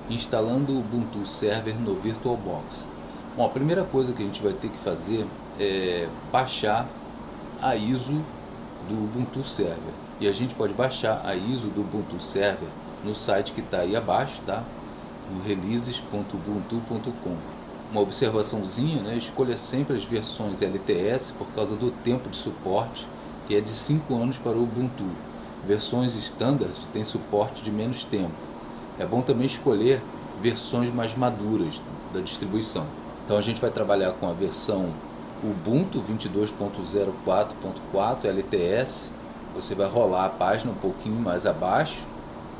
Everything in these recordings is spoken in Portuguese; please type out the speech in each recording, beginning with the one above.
instalando o Ubuntu Server no VirtualBox. Bom, a primeira coisa que a gente vai ter que fazer é baixar a ISO do Ubuntu Server. E a gente pode baixar a ISO do Ubuntu Server no site que está aí abaixo, tá? No releases.ubuntu.com. Uma observaçãozinha, né? Escolha sempre as versões LTS por causa do tempo de suporte, que é de 5 anos para o Ubuntu. Versões standard têm suporte de menos tempo. É bom também escolher versões mais maduras da distribuição. Então a gente vai trabalhar com a versão Ubuntu 22.04.4 LTS. Você vai rolar a página um pouquinho mais abaixo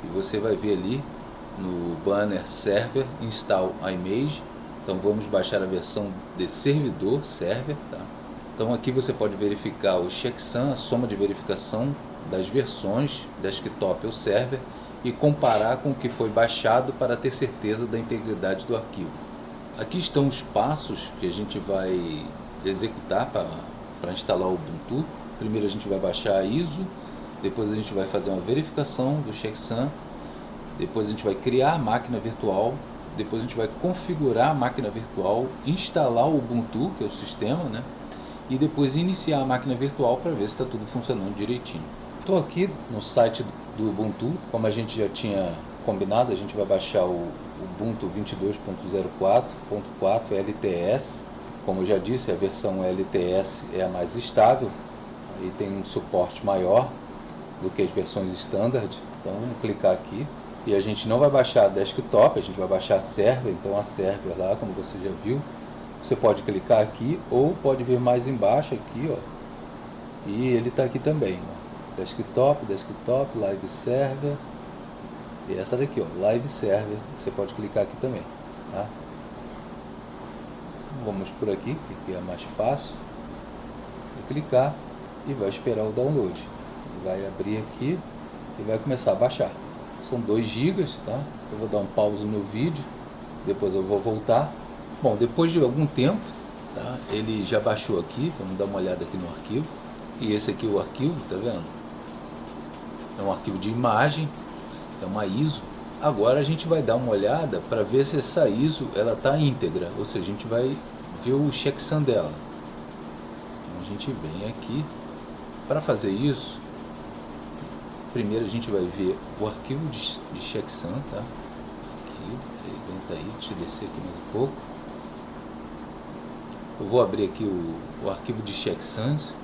e você vai ver ali no banner Server Install Image. Então vamos baixar a versão de servidor server, tá? Então aqui você pode verificar o checksum, a soma de verificação das versões desktop ou server, e comparar com o que foi baixado para ter certeza da integridade do arquivo. Aqui estão os passos que a gente vai executar para instalar o Ubuntu. Primeiro a gente vai baixar a ISO, depois a gente vai fazer uma verificação do checksum, depois a gente vai criar a máquina virtual, depois a gente vai configurar a máquina virtual, instalar o Ubuntu, que é o sistema, né? E depois iniciar a máquina virtual para ver se está tudo funcionando direitinho. Estou aqui no site do Ubuntu, como a gente já tinha combinado, a gente vai baixar o Ubuntu 22.04.4 LTS. Como eu já disse, a versão LTS é a mais estável, aí tem um suporte maior do que as versões standard. Então vamos clicar aqui. E a gente não vai baixar a desktop, a gente vai baixar a server. Então a server lá, como você já viu, você pode clicar aqui ou pode vir mais embaixo aqui, ó. E ele está aqui também, ó. Desktop, Live Server. E essa daqui, ó, Live Server. Você pode clicar aqui também, tá? Vamos por aqui, que é mais fácil. Vou clicar e vai esperar o download. Vai abrir aqui e vai começar a baixar. São 2 GB, tá? Eu vou dar um pause no vídeo, depois eu vou voltar. Bom, depois de algum tempo, tá? Ele já baixou aqui. Vamos dar uma olhada aqui no arquivo. E esse aqui é o arquivo, tá vendo? É um arquivo de imagem, é uma ISO. Agora a gente vai dar uma olhada para ver se essa ISO ela está íntegra, ou seja, a gente vai ver o checksum dela. Então a gente vem aqui. Para fazer isso, primeiro a gente vai ver o arquivo de checksum, tá? Aqui, aguenta aí, deixa eu descer aqui mais um pouco. Eu vou abrir aqui o arquivo de checksums.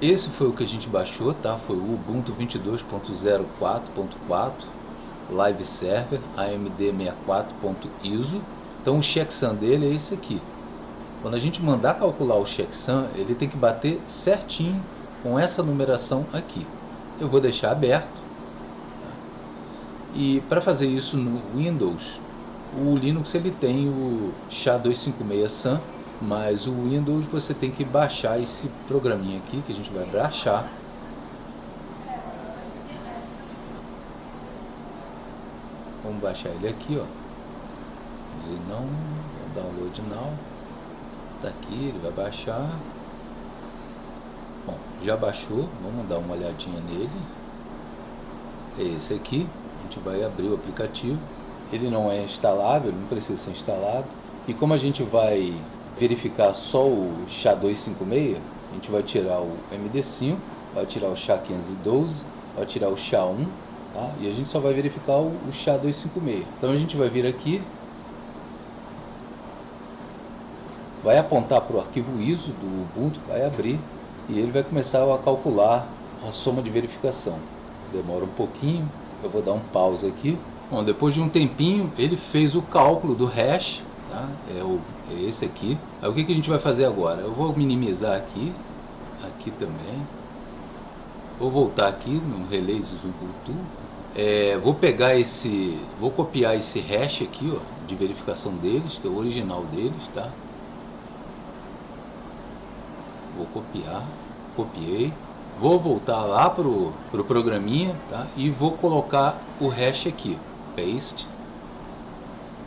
Esse foi o que a gente baixou, tá? Foi o Ubuntu 22.04.4 Live Server AMD64.ISO. Então o checksum dele é esse aqui. Quando a gente mandar calcular o checksum, ele tem que bater certinho com essa numeração aqui. Eu vou deixar aberto, tá? E para fazer isso no Windows, o Linux ele tem o SHA-256 SAM, mas o Windows você tem que baixar esse programinha aqui, que a gente vai baixar. Vamos baixar ele aqui, ó. Ele não, download now. Tá aqui, ele vai baixar. Bom, já baixou, vamos dar uma olhadinha nele. É esse aqui, a gente vai abrir o aplicativo. Ele não é instalável, ele não precisa ser instalado. E como a gente vai verificar só o SHA-256, a gente vai tirar o MD5, vai tirar o SHA-512, vai tirar o SHA-1, tá? E a gente só vai verificar o SHA-256. Então a gente vai vir aqui, vai apontar para o arquivo ISO do Ubuntu, vai abrir e ele vai começar a calcular a soma de verificação. Demora um pouquinho, eu vou dar um pause aqui. Bom, depois de um tempinho ele fez o cálculo do hash, tá? É esse aqui. Aí o que a gente vai fazer agora? Eu vou minimizar aqui também. Vou voltar aqui no Releases Ubuntu. Vou copiar esse hash aqui, ó, de verificação deles, que é o original deles, tá? Vou copiar, copiei. Vou voltar lá pro programinha, tá? E vou colocar o hash aqui, paste.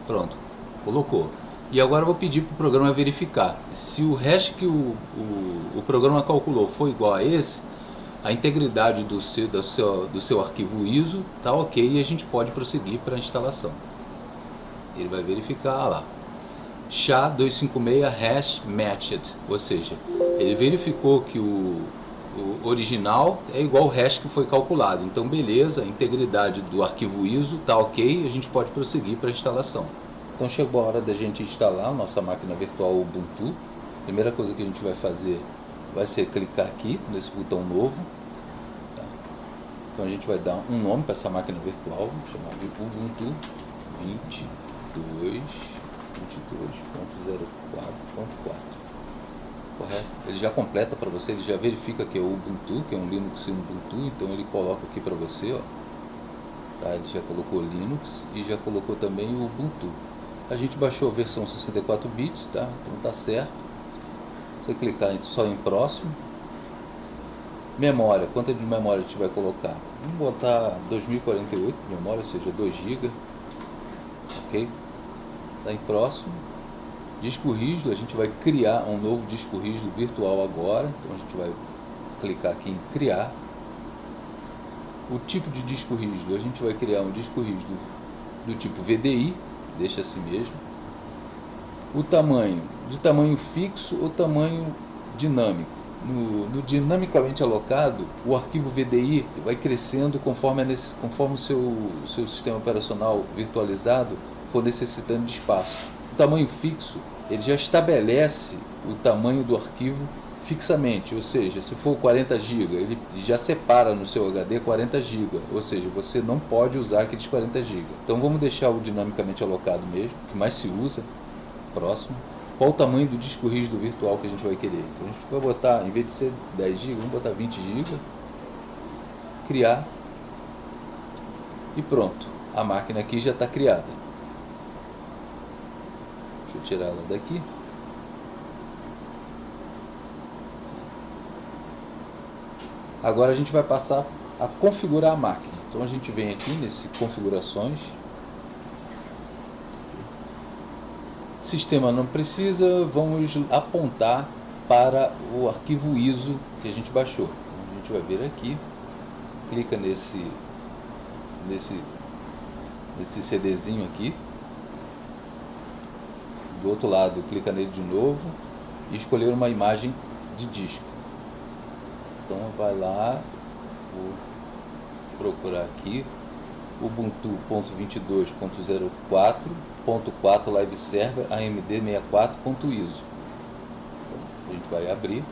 Pronto, colocou. E agora eu vou pedir para o programa verificar. Se o hash que o programa calculou for igual a esse, a integridade do seu arquivo ISO está ok e a gente pode prosseguir para a instalação. Ele vai verificar lá, SHA-256 hash matched, ou seja, ele verificou que o original é igual ao hash que foi calculado. Então beleza, a integridade do arquivo ISO está ok, a gente pode prosseguir para a instalação. Então chegou a hora da gente instalar a nossa máquina virtual Ubuntu. A primeira coisa que a gente vai fazer vai ser clicar aqui nesse botão novo. Tá? Então a gente vai dar um nome para essa máquina virtual, vamos chamar de Ubuntu 22.04.4. Correto? Ele já completa para você, ele já verifica que é o Ubuntu, que é um Linux Ubuntu, então ele coloca aqui para você, ó. Tá? Ele já colocou Linux e já colocou também o Ubuntu. A gente baixou a versão 64 bits, tá? Então tá certo. Você clicar só em próximo. Memória, quanta de memória a gente vai colocar? Vamos botar 2048 de memória, ou seja, 2 GB. Ok? Tá em próximo. Disco rígido, a gente vai criar um novo disco rígido virtual agora. Então a gente vai clicar aqui em criar. O tipo de disco rígido, a gente vai criar um disco rígido do tipo VDI, deixa assim mesmo. O tamanho, de tamanho fixo ou tamanho dinâmico. No dinamicamente alocado, o arquivo VDI vai crescendo conforme o seu sistema operacional virtualizado for necessitando de espaço. O tamanho fixo, ele já estabelece o tamanho do arquivo fixamente, ou seja, se for 40 GB, ele já separa no seu HD 40 GB, ou seja, você não pode usar aqueles 40 GB. Então vamos deixar o dinamicamente alocado mesmo, que mais se usa. Próximo. Qual o tamanho do disco rígido virtual que a gente vai querer? Então a gente vai botar, em vez de ser 10 GB, vamos botar 20 GB. Criar. E pronto, a máquina aqui já está criada. Deixa eu tirar ela daqui. Agora a gente vai passar a configurar a máquina. Então a gente vem aqui nesse configurações. Sistema não precisa, vamos apontar para o arquivo ISO que a gente baixou. Então, a gente vai vir aqui, clica nesse CDzinho aqui. Do outro lado, clica nele de novo e escolher uma imagem de disco. Então vai lá, vou procurar aqui Ubuntu.22.04.4 Live Server AMD64.ISO. Então, a gente vai abrir.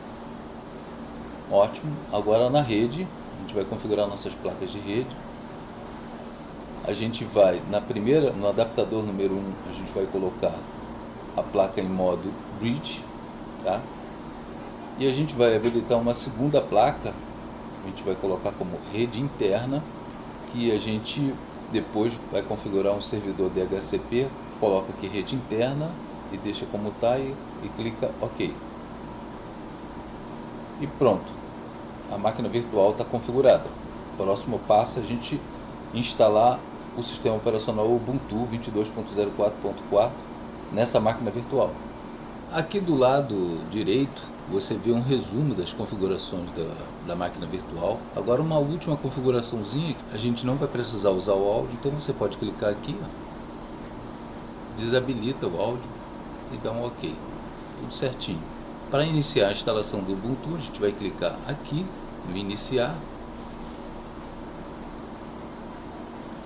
Ótimo. Agora na rede, a gente vai configurar nossas placas de rede. A gente vai no adaptador número 1, a gente vai colocar a placa em modo bridge, tá? E a gente vai habilitar uma segunda placa, a gente vai colocar como rede interna, que a gente depois vai configurar um servidor DHCP, coloca aqui rede interna e deixa como está e clica OK. E pronto, a máquina virtual está configurada. Próximo passo é a gente instalar o sistema operacional Ubuntu 22.04.4 nessa máquina virtual. Aqui do lado direito você vê um resumo das configurações da máquina virtual. Agora uma última configuraçãozinha, a gente não vai precisar usar o áudio, então você pode clicar aqui, ó, desabilita o áudio e dá um OK, tudo certinho. Para iniciar a instalação do Ubuntu, a gente vai clicar aqui no iniciar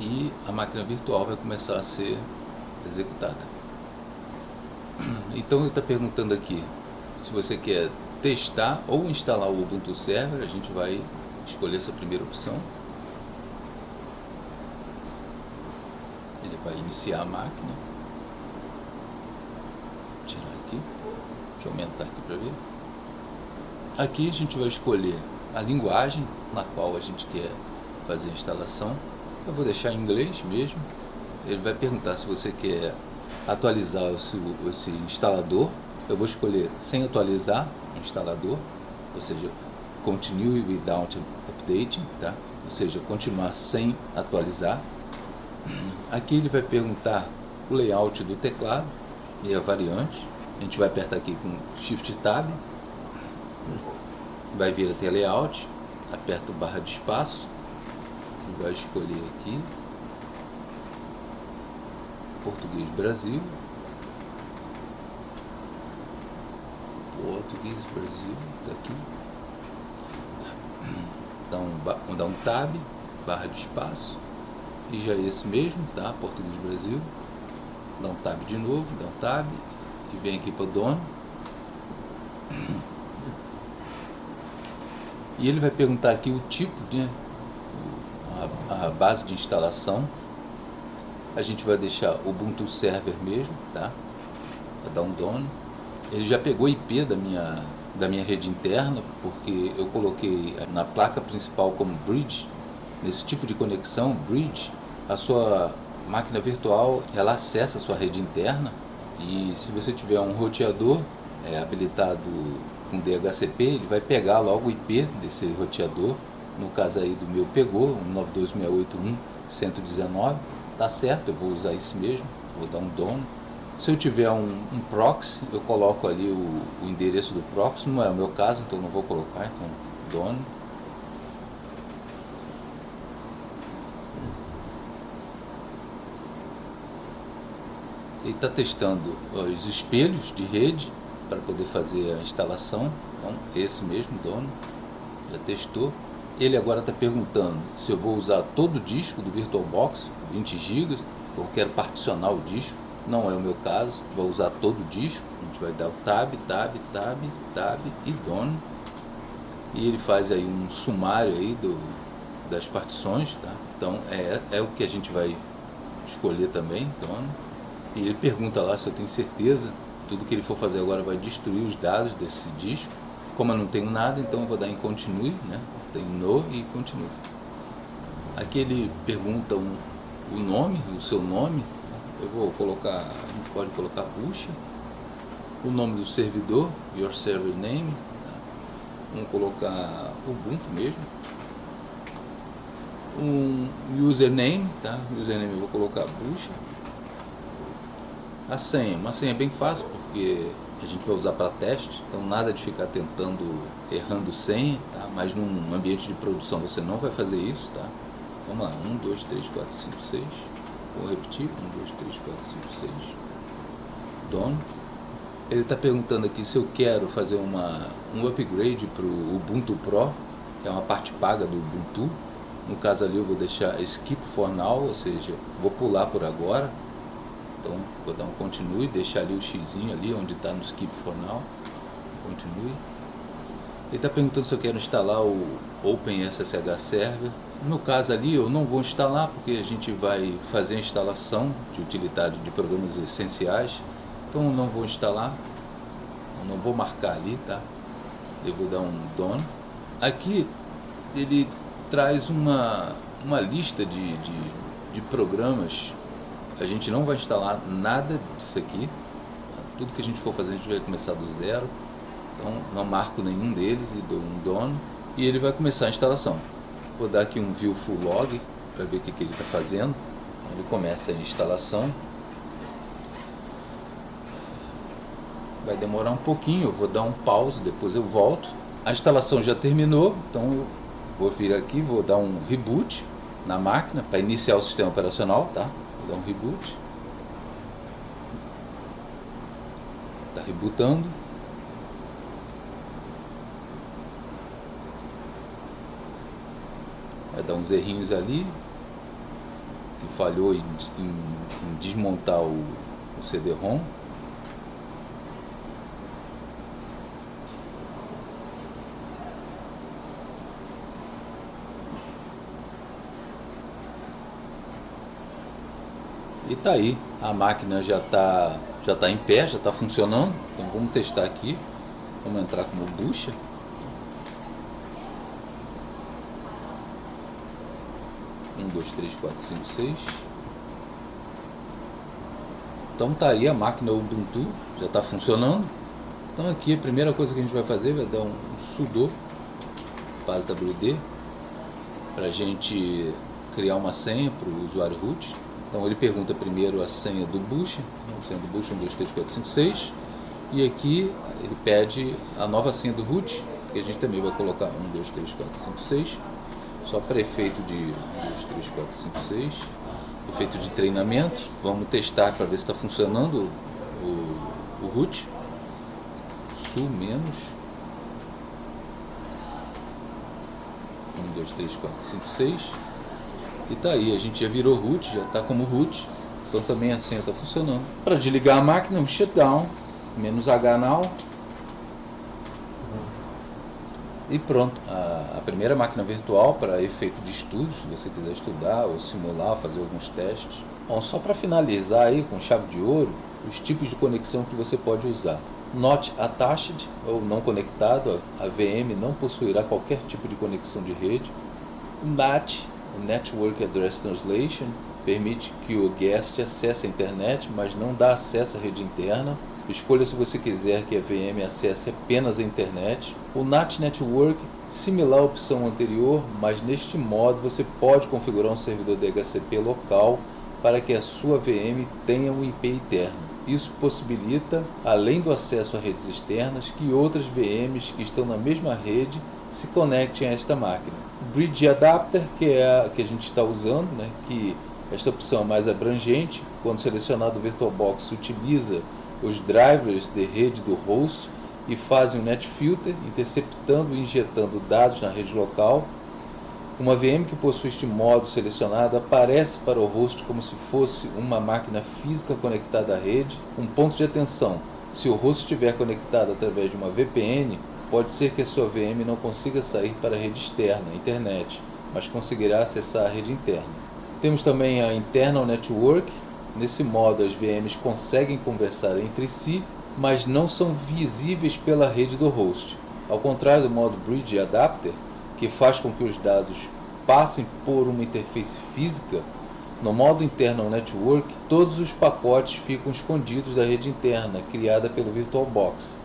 e a máquina virtual vai começar a ser executada. Então ele está perguntando aqui se você quer testar ou instalar o Ubuntu Server. A gente vai escolher essa primeira opção. Ele vai iniciar a máquina. Vou tirar aqui. Deixa eu aumentar aqui para ver. Aqui a gente vai escolher a linguagem na qual a gente quer fazer a instalação. Eu vou deixar em inglês mesmo. Ele vai perguntar se você quer atualizar esse instalador. Eu vou escolher sem atualizar o instalador, ou seja, continue without updating, tá? Ou seja, continuar sem atualizar. Aqui ele vai perguntar o layout do teclado e a variante. A gente vai apertar aqui com Shift Tab, vai vir até layout. aperta o barra de espaço e vai escolher aqui Português Brasil. Português Brasil, tá aqui. Dá um tab, barra de espaço, e já é esse mesmo, tá? Português Brasil. Dá um tab de novo, dá um tab, e vem aqui para o dono. E ele vai perguntar aqui o tipo, né? A base de instalação. A gente vai deixar o Ubuntu Server mesmo, tá? Para dar um dono. Ele já pegou a IP da minha rede interna, porque eu coloquei na placa principal como bridge. Nesse tipo de conexão, bridge, a sua máquina virtual, ela acessa a sua rede interna, e se você tiver um roteador habilitado com DHCP, ele vai pegar logo o IP desse roteador. No caso aí do meu pegou, 192.168.1.119, tá certo, eu vou usar esse mesmo, vou dar um dono. Se eu tiver um proxy, eu coloco ali o endereço do proxy, não é o meu caso, então não vou colocar, então dono. Ele está testando os espelhos de rede para poder fazer a instalação, então esse mesmo dono, já testou. Ele agora está perguntando se eu vou usar todo o disco do VirtualBox, 20 GB, ou quero particionar o disco. Não é o meu caso, vou usar todo o disco. A gente vai dar o tab, tab, tab, tab e dono. E ele faz aí um sumário aí das partições, tá? Então é o que a gente vai escolher também, dono. E ele pergunta lá se eu tenho certeza. Tudo que ele for fazer agora vai destruir os dados desse disco. Como eu não tenho nada, então eu vou dar em continue, né? Tem no e continue. Aqui ele pergunta o nome, o seu nome. Eu vou colocar, a gente pode colocar Bucha, o nome do servidor, your server name, tá? Vamos colocar Ubuntu mesmo, um username, tá? Username eu vou colocar Bucha. A senha, uma senha bem fácil, porque a gente vai usar para teste, então nada de ficar errando senha, tá? Mas num ambiente de produção você não vai fazer isso, tá? Vamos lá, 1, 2, 3, 4, 5, 6. Vou repetir, 1, 2, 3, 4, 5, 6. Dono. Ele está perguntando aqui se eu quero fazer um upgrade para o Ubuntu Pro, que é uma parte paga do Ubuntu. No caso ali eu vou deixar Skip for Now, ou seja, vou pular por agora. Então vou dar um continue, deixar ali o xizinho ali onde está no Skip for Now. Continue. Ele está perguntando se eu quero instalar o OpenSSH Server. No caso ali eu não vou instalar, porque a gente vai fazer a instalação de utilitário de programas essenciais. Então eu não vou instalar, eu não vou marcar ali, tá? Eu vou dar um dono. Aqui ele traz uma lista de programas. A gente não vai instalar nada disso aqui. Tudo que a gente for fazer a gente vai começar do zero. Então não marco nenhum deles e dou um dono. E ele vai começar a instalação. Vou dar aqui um view full log para ver o que ele está fazendo. Ele começa a instalação. Vai demorar um pouquinho, eu vou dar um pause, depois eu volto. A instalação já terminou, então eu vou vir aqui, vou dar um reboot na máquina para iniciar o sistema operacional, tá? Vou dar um reboot. Está rebootando. Vai dar uns errinhos ali, que falhou em desmontar o CD-ROM. E tá aí, a máquina já tá em pé, já está funcionando. Então vamos testar aqui. Vamos entrar como bucha. Um, dois, três, quatro, cinco, seis. Então tá aí a máquina Ubuntu, já está funcionando. Então aqui a primeira coisa que a gente vai fazer vai dar um sudo passwd para a gente criar uma senha para o usuário root. Então ele pergunta primeiro a senha do bucha, a senha do bucha 1, 2, 3, 4, 5, 6. E aqui ele pede a nova senha do root, que a gente também vai colocar 1, 2, 3, 4, 5, 6, só para efeito de 1, 2, 3, 4, 5, 6, efeito de treinamento. Vamos testar para ver se está funcionando o root. Sul menos 1, 2, 3, 4, 5, 6, e tá aí, a gente já virou root, já está como root, então também a senha está funcionando. Para desligar a máquina, shutdown, menos H now, e pronto. A primeira máquina virtual para efeito de estudos, se você quiser estudar ou simular, fazer alguns testes. Bom, só para finalizar aí com chave de ouro, os tipos de conexão que você pode usar. Not attached, ou não conectado, a VM não possuirá qualquer tipo de conexão de rede. NAT, Network Address Translation, permite que o guest acesse a internet, mas não dá acesso à rede interna. Escolha se você quiser que a VM acesse apenas a internet. O NAT Network, similar à opção anterior, mas neste modo você pode configurar um servidor DHCP local para que a sua VM tenha um IP interno. Isso possibilita, além do acesso a redes externas, que outras VMs que estão na mesma rede se conectem a esta máquina. Bridge Adapter, que é a que a gente está usando, que esta opção é mais abrangente. Quando selecionado o VirtualBox, utiliza os drivers de rede do host e fazem um NetFilter, interceptando e injetando dados na rede local. Uma VM que possui este modo selecionado aparece para o host como se fosse uma máquina física conectada à rede. Um ponto de atenção: se o host estiver conectado através de uma VPN, pode ser que a sua VM não consiga sair para a rede externa, a internet, mas conseguirá acessar a rede interna. Temos também a Internal Network. Nesse modo, as VMs conseguem conversar entre si, mas não são visíveis pela rede do host. Ao contrário do modo Bridge Adapter, que faz com que os dados passem por uma interface física, no modo Internal Network, todos os pacotes ficam escondidos da rede interna, criada pelo VirtualBox.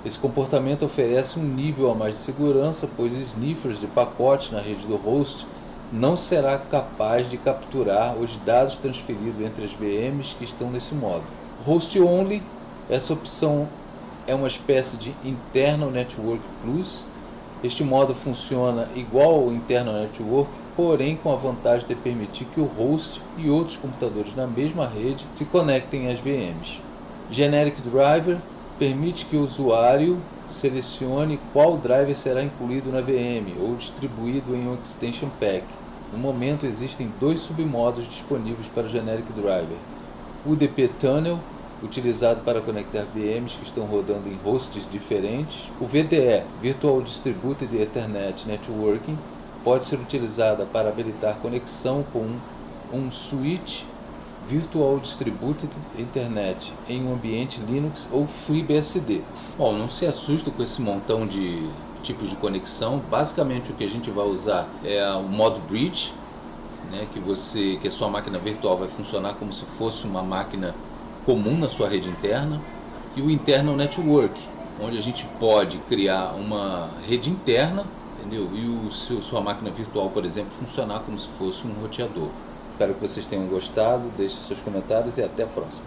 Esse comportamento oferece um nível a mais de segurança, pois sniffers de pacotes na rede do host não será capaz de capturar os dados transferidos entre as VMs que estão nesse modo. Host Only, essa opção é uma espécie de Internal Network Plus. Este modo funciona igual ao Internal Network, porém com a vantagem de permitir que o host e outros computadores na mesma rede se conectem às VMs. Generic Driver permite que o usuário selecione qual driver será incluído na VM ou distribuído em um Extension Pack. No momento existem dois submodos disponíveis para o Generic Driver. O UDP Tunnel, utilizado para conectar VMs que estão rodando em hosts diferentes. O VDE, Virtual Distributed Ethernet Networking, pode ser utilizada para habilitar conexão com um switch Virtual Distributed Ethernet em um ambiente Linux ou FreeBSD. Bom, não se assusta com esse montão de tipos de conexão. Basicamente o que a gente vai usar é o modo Bridge, que a sua máquina virtual vai funcionar como se fosse uma máquina comum na sua rede interna, e o Internal Network, onde a gente pode criar uma rede interna, entendeu? E sua máquina virtual, por exemplo, funcionar como se fosse um roteador. Espero que vocês tenham gostado, deixem seus comentários e até a próxima.